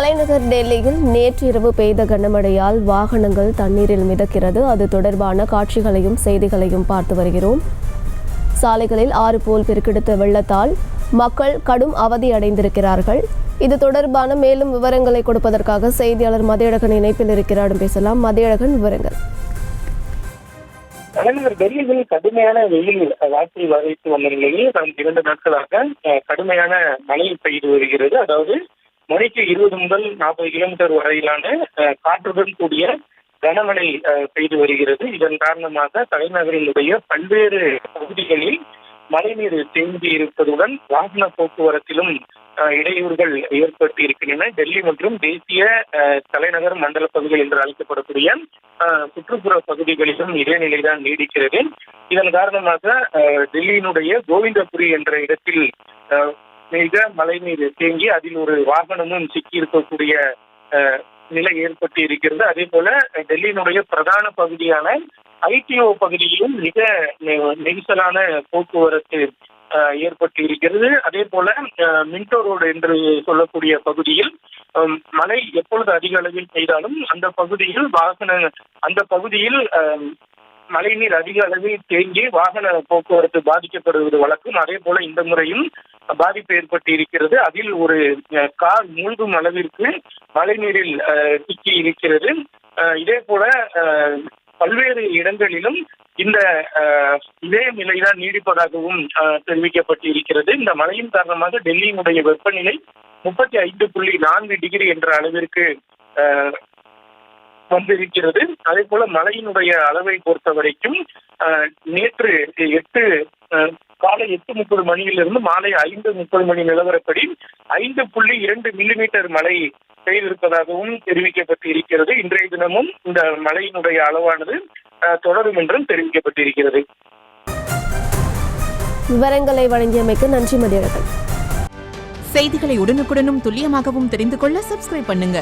தலைநகர் டெல்லியில் நேற்று இரவு பெய்த கனமழையால் வாகனங்கள் தண்ணீரில் மிதக்கிறது. அது தொடர்பான காட்சிகளையும் செய்திகளையும் பார்த்து வருகிறோம். சாலைகளில் ஆறு போல் பெருக்கெடுத்த வெள்ளத்தால் மக்கள் கடும் அவதி அடைந்திருக்கிறார்கள். இது தொடர்பான மேலும் விவரங்களை கொடுப்பதற்காக செய்தியாளர் மதியழகன் இணைப்பில் இருக்கிறார். பேசலாம். மதியழகன், விவரங்கள். தலைநகர் டெல்லியில் கடுமையான வெயில் வாட்டி வரைத்து வந்த நிலையில் கடந்த 2 நாட்களாக கடுமையான மழை பெய்து வருகிறது. அதாவது மணிக்கு 20 முதல் 40 கிலோமீட்டர் வரையிலான காற்றுடன் கூடிய கனமழை பெய்து வருகிறது. இதன் காரணமாக தலைநகரினுடைய பல்வேறு பகுதிகளில் மழைநீர் தேங்கி இருப்பதுடன் வாகன போக்குவரத்திலும் இடையூறுகள் ஏற்பட்டு இருக்கின்றன. டெல்லி மற்றும் தேசிய தலைநகர் மண்டல பகுதிகள் என்று அழைக்கப்படக்கூடிய சுற்றுப்புற பகுதிகளிலும் இதே நிலைதான் நீடிக்கிறது. இதன் காரணமாக டெல்லியினுடைய கோவிந்தபுரி என்ற இடத்தில் மிக மழைநீர் தேங்கி அதில் ஒரு வாகனமும் சிக்கி இருக்கக்கூடிய நிலை ஏற்பட்டு இருக்கிறது. அதே போல டெல்லியினுடைய பிரதான பகுதியான ஐடிஓ பகுதியிலும் மிக நெரிசலான போக்குவரத்து ஏற்பட்டு இருக்கிறது. அதே போல மின்டோ ரோடு என்று சொல்லக்கூடிய பகுதியில் மழை எப்பொழுது அதிக அளவில் பெய்தாலும் அந்த பகுதியில் மழைநீர் அதிக அளவில் தேங்கி வாகன போக்குவரத்து பாதிக்கப்படுவது வழக்கம். அதே போல இந்த முறையும் பாதிப்பு ஏற்பட்டு இருக்கிறது. அதில் ஒரு கார் மூழ்கும் அளவிற்கு மழைநீரில் சிக்கி இருக்கிறது. இதே போல பல்வேறு இடங்களிலும் இதே நிலைதான் நீடிப்பதாகவும் தெரிவிக்கப்பட்டு இருக்கிறது. இந்த மழையின் காரணமாக டெல்லியினுடைய வெப்பநிலை 35.4 டிகிரி என்ற அளவிற்கு வந்திருக்கிறது. அதே போல மழையினுடைய அளவை பொறுத்த வரைக்கும் நேற்று காலை 8:30 மணியிலிருந்து மாலை 5:30 மணி நிலவரப்படி 5.2 மில்லிமீட்டர் மழை பெய்திருப்பதாகவும் தெரிவிக்கப்பட்டு இருக்கிறது. இன்றைய தினமும் இந்த மழையினுடைய அளவானது தொடரும் என்றும் தெரிவிக்கப்பட்டிருக்கிறது. விவரங்களை வழங்கியமைக்கு நன்றி மதியழகன். செய்திகளை உடனுக்குடனும் துல்லியமாகவும் தெரிந்து கொள்ள சப்ஸ்கிரைப் பண்ணுங்க.